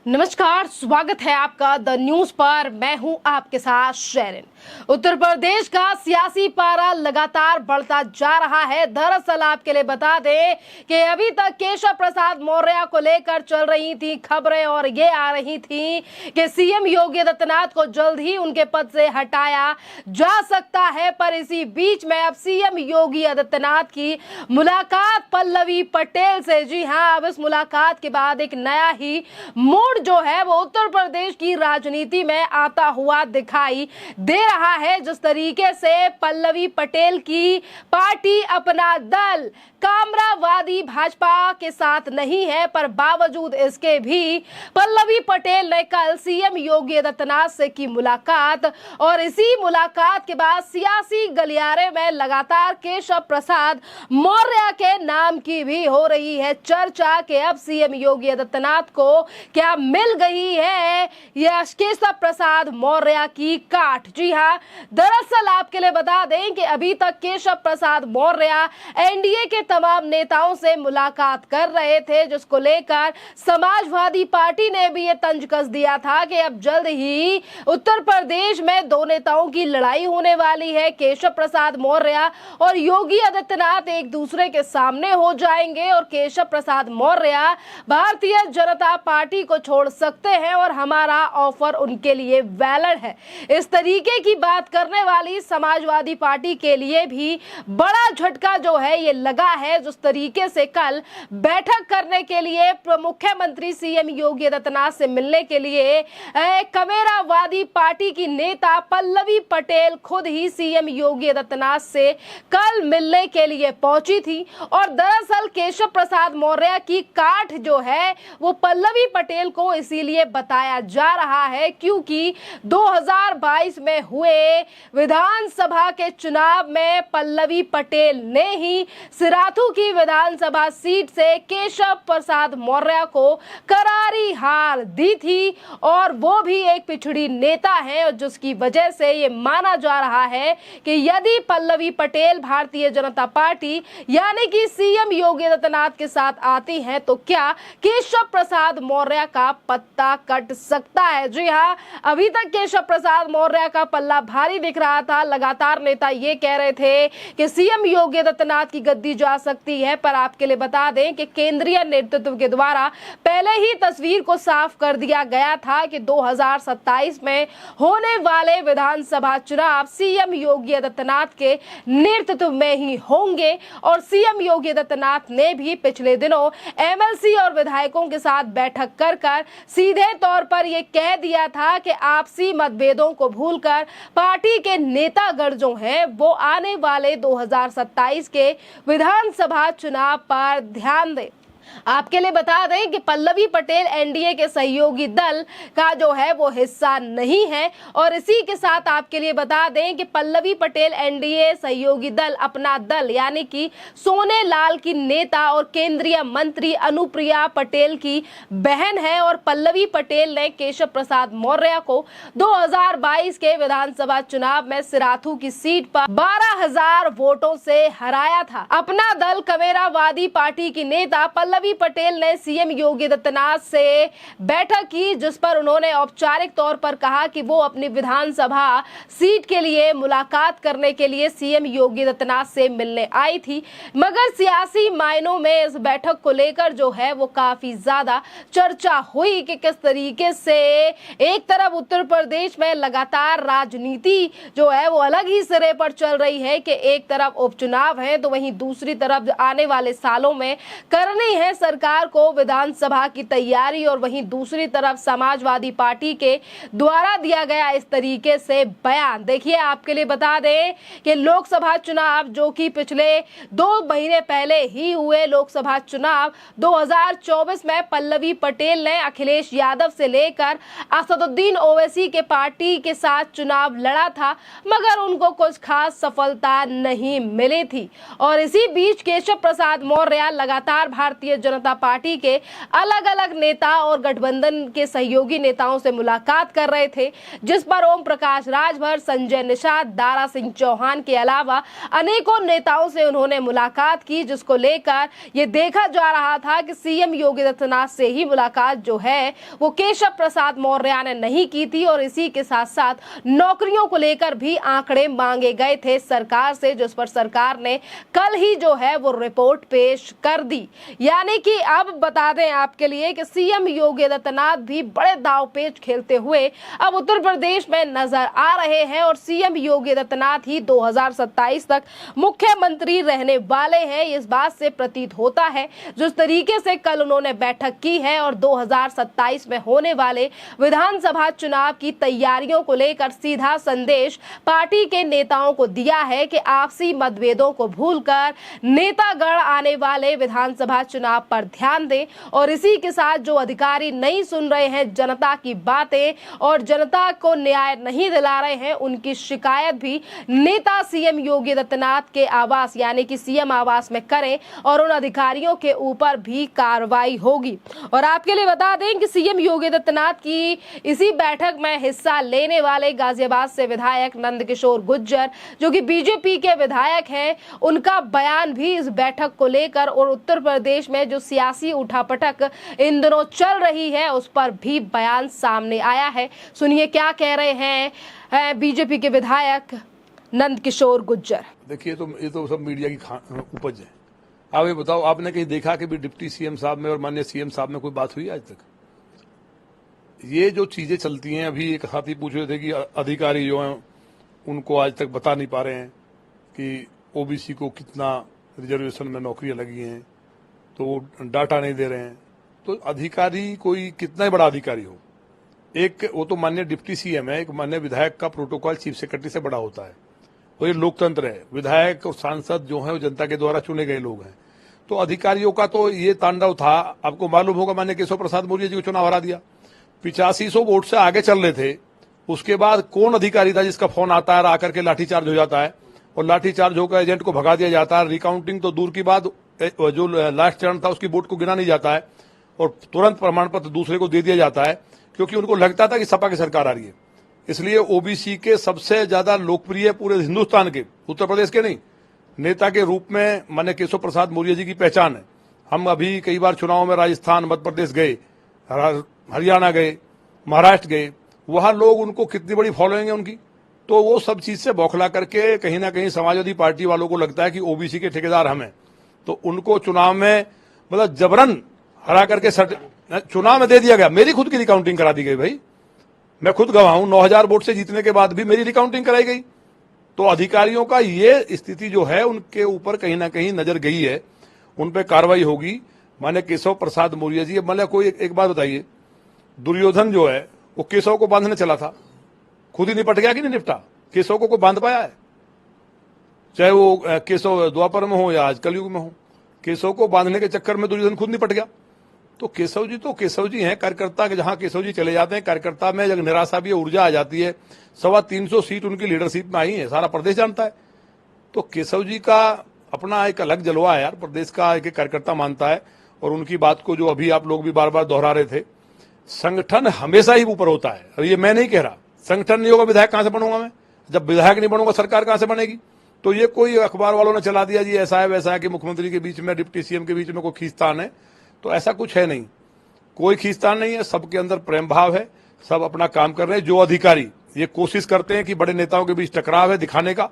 नमस्कार, स्वागत है आपका द न्यूज पर। मैं हूं आपके साथ शेरिन। उत्तर प्रदेश का सियासी पारा लगातार बढ़ता जा रहा है। दरअसल आपके लिए बता दें कि अभी तक केशव प्रसाद मौर्य को लेकर चल रही थी खबरें और ये आ रही थी कि सीएम योगी आदित्यनाथ को जल्द ही उनके पद से हटाया जा सकता है। पर इसी बीच में अब सीएम योगी आदित्यनाथ की मुलाकात पल्लवी पटेल से, जी हां, अब इस मुलाकात के बाद एक नया ही मोड़ जो है वो उत्तर प्रदेश की राजनीति में आता हुआ दिखाई दे रहा है। जिस तरीके से पल्लवी पटेल की पार्टी अपना दल कामरावादी भाजपा के साथ नहीं है, पर बावजूद इसके भी पल्लवी पटेल ने कल सीएम योगी आदित्यनाथ से की मुलाकात और इसी मुलाकात के बाद सियासी गलियारे में लगातार केशव प्रसाद मौर्य के नाम की भी हो रही है चर्चा कि अब सीएम योगी आदित्यनाथ को क्या मिल गई है यह केशव प्रसाद मौर्य की काट। जी हां, दरअसल आपके लिए बता दें कि अभी तक केशव प्रसाद मौर्य एनडीए के तमाम नेताओं से मुलाकात कर रहे थे, जिसको लेकर समाजवादी पार्टी ने भी ये तंज कस दिया था कि अब जल्द ही उत्तर प्रदेश में दो नेताओं की लड़ाई होने वाली है। केशव प्रसाद मौर्य और योगी आदित्यनाथ एक दूसरे के सामने हो जाएंगे और केशव प्रसाद मौर्य भारतीय जनता पार्टी को छोड़ सकते हैं और हमारा ऑफर उनके लिए वैलिड है। इस तरीके की बात करने वाली समाजवादी पार्टी के लिए भी बड़ा झटका जो है ये लगा है। जिस तरीके से कल बैठक करने के लिए मुख्यमंत्री सीएम योगी आदित्यनाथ से मिलने के लिए कमेरावादी पार्टी की नेता पल्लवी पटेल खुद ही सीएम योगी आदित्यनाथ से कल मिलने के लिए पहुंची थी और दरअसल केशव प्रसाद मौर्य की काट जो है वो पल्लवी पटेल को इसीलिए बताया जा रहा है क्योंकि 2022 में हुए विधानसभा के चुनाव में पल्लवी पटेल ने ही सिराथू की विधानसभा सीट से केशव प्रसाद मौर्य को करारी हार दी थी और वो भी एक पिछड़ी नेता है और जिसकी वजह से ये माना जा रहा है कि यदि पल्लवी पटेल भारतीय जनता पार्टी यानी कि सीएम योगी आदित्यनाथ के साथ आती हैं तो क्या केशव प्रसाद मौर्य का पत्ता कट सकता है। जी हां, अभी तक केशव प्रसाद मौर्य का पल्ला भारी दिख रहा था। लगातार नेता ये कह रहे थे कि सीएम योगी आदित्यनाथ की गद्दी जा सकती है, पर आपके लिए बता दें कि केंद्रीय नेतृत्व के द्वारा पहले ही तस्वीर को साफ कर दिया गया था कि 2027 में होने वाले विधानसभा चुनाव सीएम योगी आदित्यनाथ के नेतृत्व में ही होंगे और सीएम योगी आदित्यनाथ ने भी पिछले दिनों एमएलसी और विधायकों के साथ बैठक कर सीधे तौर पर यह कह दिया था कि आपसी मतभेदों को भूलकर पार्टी के नेतागण जो हैं वो आने वाले 2027 के विधानसभा चुनाव पर ध्यान दें। आपके लिए बता दें कि पल्लवी पटेल एनडीए के सहयोगी दल का जो है वो हिस्सा नहीं है और इसी के साथ आपके लिए बता दें कि पल्लवी पटेल एनडीए सहयोगी दल अपना दल यानी कि सोने लाल की नेता और केंद्रीय मंत्री अनुप्रिया पटेल की बहन है और पल्लवी पटेल ने केशव प्रसाद मौर्य को 2022 के विधानसभा चुनाव में सिराथू की सीट पर 12,000 वोटों से हराया था। अपना दल कमेरावादी पार्टी की नेता पल्लवी पटेल ने सीएम योगी आदित्यनाथ से बैठक की जिस पर उन्होंने औपचारिक तौर पर कहा कि वो अपनी विधानसभा सीट के लिए मुलाकात करने के लिए सीएम योगी आदित्यनाथ से मिलने आई थी। मगर सियासी मायनों में इस बैठक को लेकर जो है वो काफी ज्यादा चर्चा हुई कि किस तरीके से एक तरफ उत्तर प्रदेश में लगातार राजनीति जो है वो अलग ही सिरे पर चल रही है कि एक तरफ उपचुनाव है तो वहीं दूसरी तरफ आने वाले सालों में करनी है सरकार को विधानसभा की तैयारी और वहीं दूसरी तरफ समाजवादी पार्टी के द्वारा दिया गया इस तरीके से बयान। देखिए, आपके लिए बता दें कि लोकसभा चुनाव जो कि पिछले 2 महीने पहले ही हुए लोकसभा चुनाव 2024 में पल्लवी पटेल ने अखिलेश यादव से लेकर असदुद्दीन ओवैसी के पार्टी के साथ चुनाव लड़ा था मगर उनको कुछ खास सफलता नहीं मिली थी और इसी बीच केशव प्रसाद मौर्य लगातार भारतीय भारतीय जनता पार्टी के अलग अलग नेता और गठबंधन के सहयोगी नेताओं से मुलाकात कर रहे थे, जिस पर ओम प्रकाश राजभर, संजय निषाद, दारा सिंह चौहान के अलावा अनेकों नेताओं से उन्होंने मुलाकात की, जिसको लेकर ये देखा जा रहा था कि सीएम योगी आदित्यनाथ से ही मुलाकात जो है वो केशव प्रसाद मौर्य ने नहीं की थी। और इसी के साथ साथ नौकरियों को लेकर भी आंकड़े मांगे गए थे सरकार से, जिस पर सरकार ने कल ही जो है वो रिपोर्ट पेश कर दी। यानी कि अब बता दें आपके लिए कि सीएम योगी आदित्यनाथ भी बड़े दांवपेच खेलते हुए अब उत्तर प्रदेश में नजर आ रहे हैं और सीएम योगी आदित्यनाथ ही 2027 तक मुख्यमंत्री रहने वाले हैं। इस बात से प्रतीत होता है जिस तरीके से कल उन्होंने बैठक की है और 2027 में होने वाले विधानसभा चुनाव की तैयारियों को लेकर सीधा संदेश पार्टी के नेताओं को दिया है कि आपसी मतभेदों को भूलकर नेतागण आने वाले विधानसभा चुनाव पर ध्यान दें। और इसी के साथ जो अधिकारी नहीं सुन रहे हैं जनता की बातें और जनता को न्याय नहीं दिला रहे हैं, उनकी शिकायत भी नेता सीएम योगी आदित्यनाथ के आवास यानी कि सीएम आवास में करें और उन अधिकारियों के ऊपर भी कार्रवाई होगी। और आपके लिए बता दें कि सीएम योगी आदित्यनाथ की इसी बैठक में हिस्सा लेने वाले गाजियाबाद से विधायक नंदकिशोर गुर्जर, जो कि बीजेपी के विधायक हैं, उनका बयान भी इस बैठक को लेकर और उत्तर प्रदेश में जो सियासी उठापटक इन दिनों चल रही है उस पर भी बयान सामने आया है। सुनिए क्या कह रहे हैं बीजेपी के विधायक नंदकिशोर गुर्जर। देखिए, तो ये तो सब मीडिया की उपज है। आप ये बताओ, आपने कहीं देखा कि भी डिप्टी सीएम साहब में और माननीय सीएम साहब में कोई बात हुई आज तक? ये जो चीजें चलती हैं, अभी एक साथी पूछ रहे थे कि अधिकारी जो हैं उनको आज तक बता नहीं पा रहे हैं कि ओबीसी को कितना रिजर्वेशन में नौकरियां लगी हैं, तो वो डाटा नहीं दे रहे हैं। तो अधिकारी कोई कितना ही बड़ा अधिकारी हो, एक वो तो माननीय डिप्टी सीएम है, एक माननीय विधायक का प्रोटोकॉल चीफ सेक्रेटरी से बड़ा होता है। और ये लोकतंत्र है, विधायक और सांसद जो है वो जनता के द्वारा चुने गए लोग हैं। तो अधिकारियों का तो ये तांडव था। आपको मालूम होगा, माननीय केशव प्रसाद मौर्य जी को चुनाव हरा दिया, 8500 वोट से आगे चल रहे थे। उसके बाद कौन अधिकारी था जिसका फोन आता है, आकर के लाठीचार्ज हो जाता है और लाठीचार्ज होकर एजेंट को भगा दिया जाता है। रिकाउंटिंग तो दूर की बात, जो लास्ट चरण था उसकी वोट को गिना नहीं जाता है और तुरंत प्रमाण पत्र दूसरे को दे दिया जाता है, क्योंकि उनको लगता था कि सपा की सरकार आ रही है। इसलिए ओबीसी के सबसे ज्यादा लोकप्रिय पूरे हिंदुस्तान के, उत्तर प्रदेश के नहीं, नेता के रूप में माननीय केशव प्रसाद मौर्य जी की पहचान है। हम अभी कई बार चुनाव में राजस्थान, मध्य प्रदेश गए, हरियाणा गए, महाराष्ट्र गए, वहां लोग उनको कितनी बड़ी फॉलोइंग है उनकी। तो वो सब चीज से बौखला करके कहीं ना कहीं समाजवादी पार्टी वालों को लगता है कि ओबीसी के ठेकेदार हम हैं, तो उनको चुनाव में मतलब जबरन हरा करके चुनाव में दे दिया गया। मेरी खुद की रिकाउंटिंग करा दी गई भाई, मैं खुद गवाह हूं। 9000 वोट से जीतने के बाद भी मेरी रिकाउंटिंग कराई गई। तो अधिकारियों का ये स्थिति जो है, उनके ऊपर कहीं ना कहीं नजर गई है, उन पर कार्रवाई होगी। माने केशव प्रसाद मौर्य जी, मतलब कोई एक बात बताइए, दुर्योधन जो है वो केशव को बांधने चला था, खुद ही निपट गया कि नहीं निपटा? केशव को कोई बांध पाया है? चाहे वो केशव द्वापर में हो या आज कलयुग में हो, केशव को बांधने के चक्कर में दुर्योधन खुद निपट गया। तो केशव जी हैं कार्यकर्ता के, जहां केशव जी चले जाते हैं कार्यकर्ता में जब निराशा भी ऊर्जा आ जाती है। 325 सीट उनकी लीडरशिप में आई है, सारा प्रदेश जानता है। तो केशव जी का अपना एक अलग जलवा है यार, प्रदेश का एक कार्यकर्ता मानता है। और उनकी बात को जो अभी आप लोग भी बार बार दोहरा रहे थे, संगठन हमेशा ही ऊपर होता है। और ये मैं नहीं कह रहा, संगठन नहीं होगा विधायक कहां से बनूंगा मैं? जब विधायक नहीं बनूंगा सरकार कहां से बनेगी? तो ये कोई अखबार वालों ने चला दिया जी ऐसा है वैसा है कि मुख्यमंत्री के बीच में, डिप्टी सीएम के बीच में कोई खींचतान है, तो ऐसा कुछ है नहीं, कोई खींचतान नहीं है। सबके अंदर प्रेम भाव है, सब अपना काम कर रहे हैं। जो अधिकारी ये कोशिश करते हैं कि बड़े नेताओं के बीच टकराव है दिखाने का,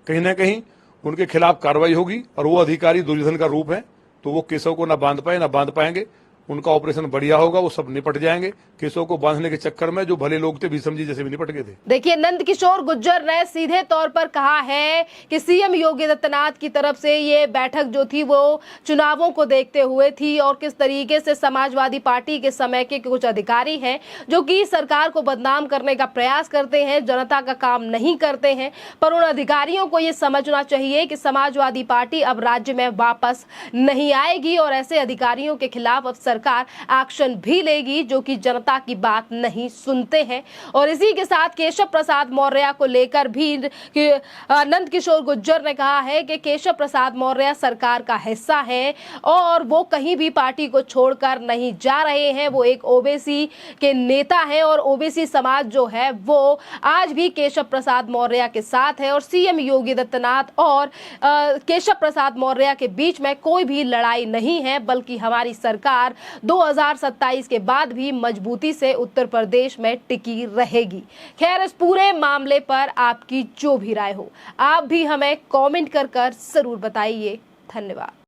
कहीं ना कहीं उनके खिलाफ कार्रवाई होगी। और वो अधिकारी दुर्योधन का रूप है, तो वो केशव को ना बांध पाए ना बांध पाएंगे। उनका ऑपरेशन बढ़िया होगा, वो सब निपट जाएंगे। केशव को बांधने के चक्कर में जो भले लोग थे भीषम जी जैसे भी निपट गए थे। देखिए, नंदकिशोर गुर्जर ने सीधे तौर पर कहा है कि सीएम योगी आदित्यनाथ की तरफ से ये बैठक जो थी वो चुनावों को देखते हुए थी और किस तरीके से समाजवादी पार्टी के समय के कुछ अधिकारी हैं जो कि सरकार को बदनाम करने का प्रयास करते हैं, जनता का काम नहीं करते हैं। पर उन अधिकारियों को ये समझना चाहिए कि समाजवादी पार्टी अब राज्य में वापस नहीं आएगी और ऐसे अधिकारियों के खिलाफ अब सरकार एक्शन भी लेगी, जो कि जनता की बात नहीं सुनते हैं। और इसी के साथ केशव प्रसाद मौर्य को लेकर भी नंद किशोर गुर्जर ने कहा है कि केशव प्रसाद मौर्य सरकार का हिस्सा है और वो कहीं भी पार्टी को छोड़कर नहीं जा रहे हैं। वो एक ओबीसी के नेता हैं और ओबीसी समाज जो है वो आज भी केशव प्रसाद मौर्य के साथ है और सीएम योगी आदित्यनाथ और केशव प्रसाद मौर्य के बीच में कोई भी लड़ाई नहीं है, बल्कि हमारी सरकार 2027 के बाद भी मजबूती से उत्तर प्रदेश में टिकी रहेगी। खैर, इस पूरे मामले पर आपकी जो भी राय हो, आप भी हमें कमेंट कर जरूर बताइए। धन्यवाद।